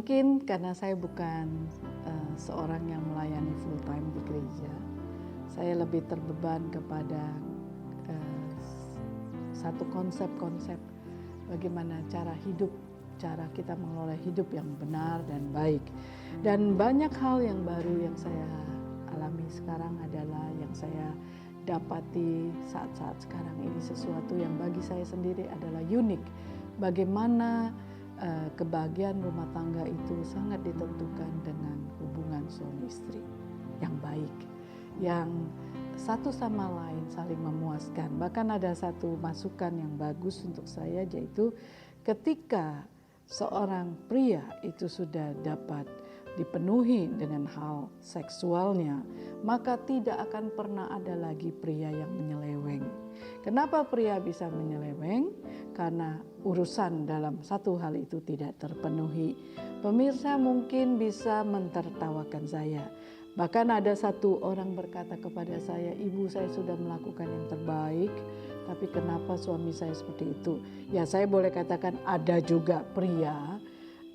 Mungkin karena saya bukan seorang yang melayani full time di gereja, saya lebih terbeban kepada satu konsep-konsep bagaimana cara hidup, cara kita mengelola hidup yang benar dan baik. Dan banyak hal yang baru yang saya alami sekarang adalah yang saya dapati saat-saat sekarang ini, sesuatu yang bagi saya sendiri adalah unik. Bagaimana kebahagiaan rumah tangga itu sangat ditentukan dengan hubungan suami istri yang baik, yang satu sama lain saling memuaskan. Bahkan ada satu masukan yang bagus untuk saya, yaitu ketika seorang pria itu sudah dapat dipenuhi dengan hal seksualnya, maka tidak akan pernah ada lagi pria yang menyeleweng. Kenapa pria bisa menyeleweng? Karena urusan dalam satu hal itu tidak terpenuhi. Pemirsa mungkin bisa mentertawakan saya. Bahkan ada satu orang berkata kepada saya, "Ibu, saya sudah melakukan yang terbaik, tapi kenapa suami saya seperti itu?" Ya, saya boleh katakan ada juga pria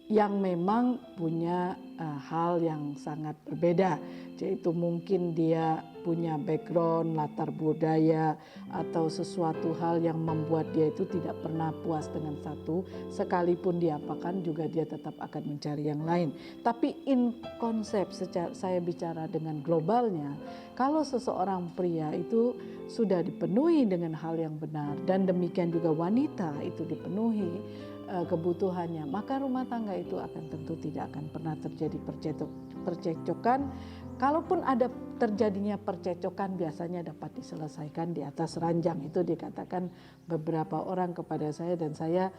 yang memang punya hal yang sangat berbeda, yaitu mungkin dia punya background, latar budaya, atau sesuatu hal yang membuat dia itu tidak pernah puas dengan satu, sekalipun diapakan juga dia tetap akan mencari yang lain. Tapi in konsep, saya bicara dengan globalnya, kalau seseorang pria itu sudah dipenuhi dengan hal yang benar, dan demikian juga wanita itu dipenuhi kebutuhannya, maka rumah tangga itu akan tentu tidak akan pernah terjadi percekcokan. Kalaupun ada terjadinya percekcokan, biasanya dapat diselesaikan di atas ranjang. Itu dikatakan beberapa orang kepada saya, dan saya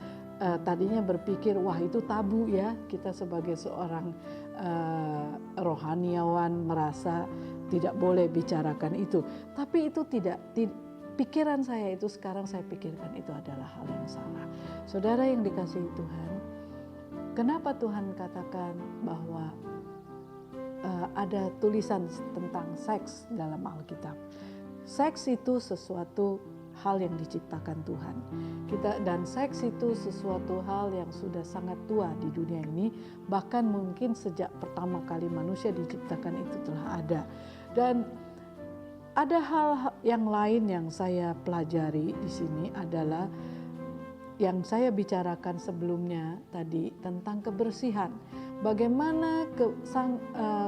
tadinya berpikir, wah itu tabu ya, kita sebagai seorang rohaniawan merasa tidak boleh bicarakan itu. Tapi itu tidak pikiran saya itu sekarang saya pikirkan itu adalah hal yang salah. Saudara yang dikasihi Tuhan, kenapa Tuhan katakan bahwa ada tulisan tentang seks dalam Alkitab? Seks itu sesuatu hal yang diciptakan Tuhan. Dan seks itu sesuatu hal yang sudah sangat tua di dunia ini, bahkan mungkin sejak pertama kali manusia diciptakan itu telah ada. Dan ada hal yang lain yang saya pelajari di sini adalah yang saya bicarakan sebelumnya tadi tentang kebersihan. Bagaimana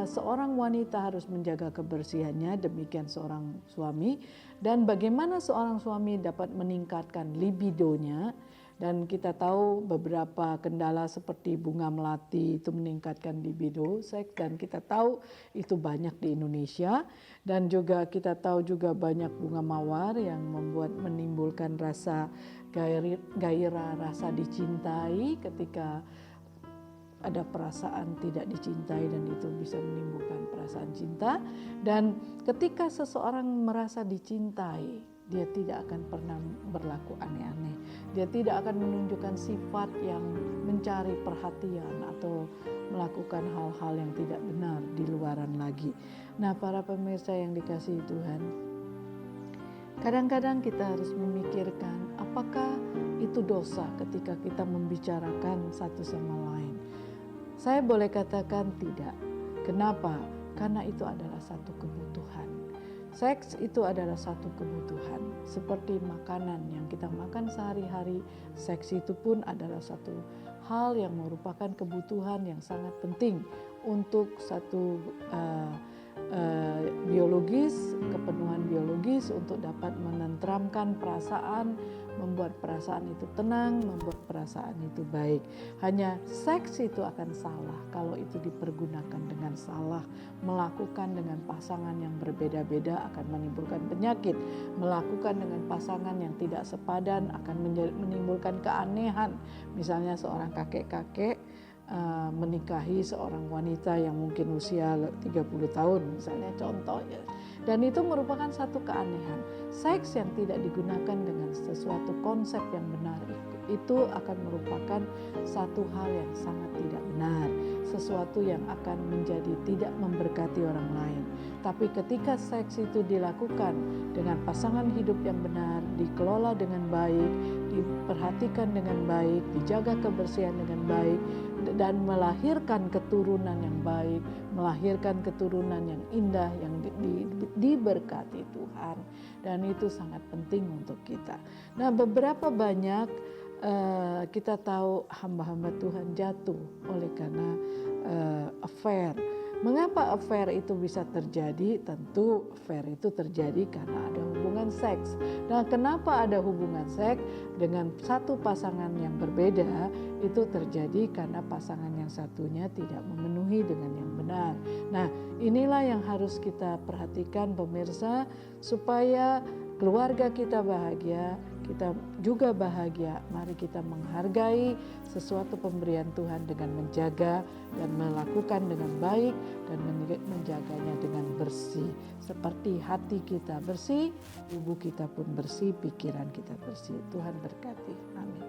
seorang wanita harus menjaga kebersihannya, demikian seorang suami, dan bagaimana seorang suami dapat meningkatkan libidonya. Dan kita tahu beberapa kendala seperti bunga melati itu meningkatkan libido seks, dan kita tahu itu banyak di Indonesia. Dan juga kita tahu juga banyak bunga mawar yang menimbulkan rasa gairah, rasa dicintai ketika ada perasaan tidak dicintai, dan itu bisa menimbulkan perasaan cinta. Dan ketika seseorang merasa dicintai, dia tidak akan pernah berlaku aneh-aneh. Dia tidak akan menunjukkan sifat yang mencari perhatian atau melakukan hal-hal yang tidak benar di luaran lagi. Nah, para pemirsa yang dikasihi Tuhan, kadang-kadang kita harus memikirkan apakah itu dosa ketika kita membicarakan satu sama lain. Saya boleh katakan tidak. Kenapa? Karena itu adalah satu kebutuhan. Seks itu adalah satu kebutuhan, seperti makanan yang kita makan sehari-hari. Seks itu pun adalah satu hal yang merupakan kebutuhan yang sangat penting untuk satu biologis, kepenuhan biologis, untuk dapat menenteramkan perasaan, membuat perasaan itu tenang, membuat perasaan itu baik. Hanya seks itu akan salah kalau itu dipergunakan dengan salah. Melakukan dengan pasangan yang berbeda-beda akan menimbulkan penyakit. Melakukan dengan pasangan yang tidak sepadan akan menimbulkan keanehan. Misalnya seorang kakek-kakek menikahi seorang wanita yang mungkin usia 30 tahun misalnya, contoh ya. Dan itu merupakan satu keanehan. Seks yang tidak digunakan dengan sesuatu konsep yang benar itu akan merupakan satu hal yang sangat tidak benar. sesuatu yang akan menjadi tidak memberkati orang lain. Tapi ketika seks itu dilakukan dengan pasangan hidup yang benar, dikelola dengan baik, diperhatikan dengan baik, dijaga kebersihan dengan baik, dan melahirkan keturunan yang baik, melahirkan keturunan yang indah, yang diberkati Tuhan. Dan itu sangat penting untuk kita. Nah, beberapa banyak kita tahu hamba-hamba Tuhan jatuh oleh karena affair. Mengapa affair itu bisa terjadi? Tentu affair itu terjadi karena ada hubungan seks. Nah, kenapa ada hubungan seks dengan satu pasangan yang berbeda? Itu terjadi karena pasangan yang satunya tidak memenuhi dengan yang benar. Nah, inilah yang harus kita perhatikan pemirsa, supaya keluarga kita bahagia, kita juga bahagia. Mari kita menghargai sesuatu pemberian Tuhan dengan menjaga dan melakukan dengan baik dan menjaganya dengan bersih. Seperti hati kita bersih, tubuh kita pun bersih, pikiran kita bersih. Tuhan berkati. Amin.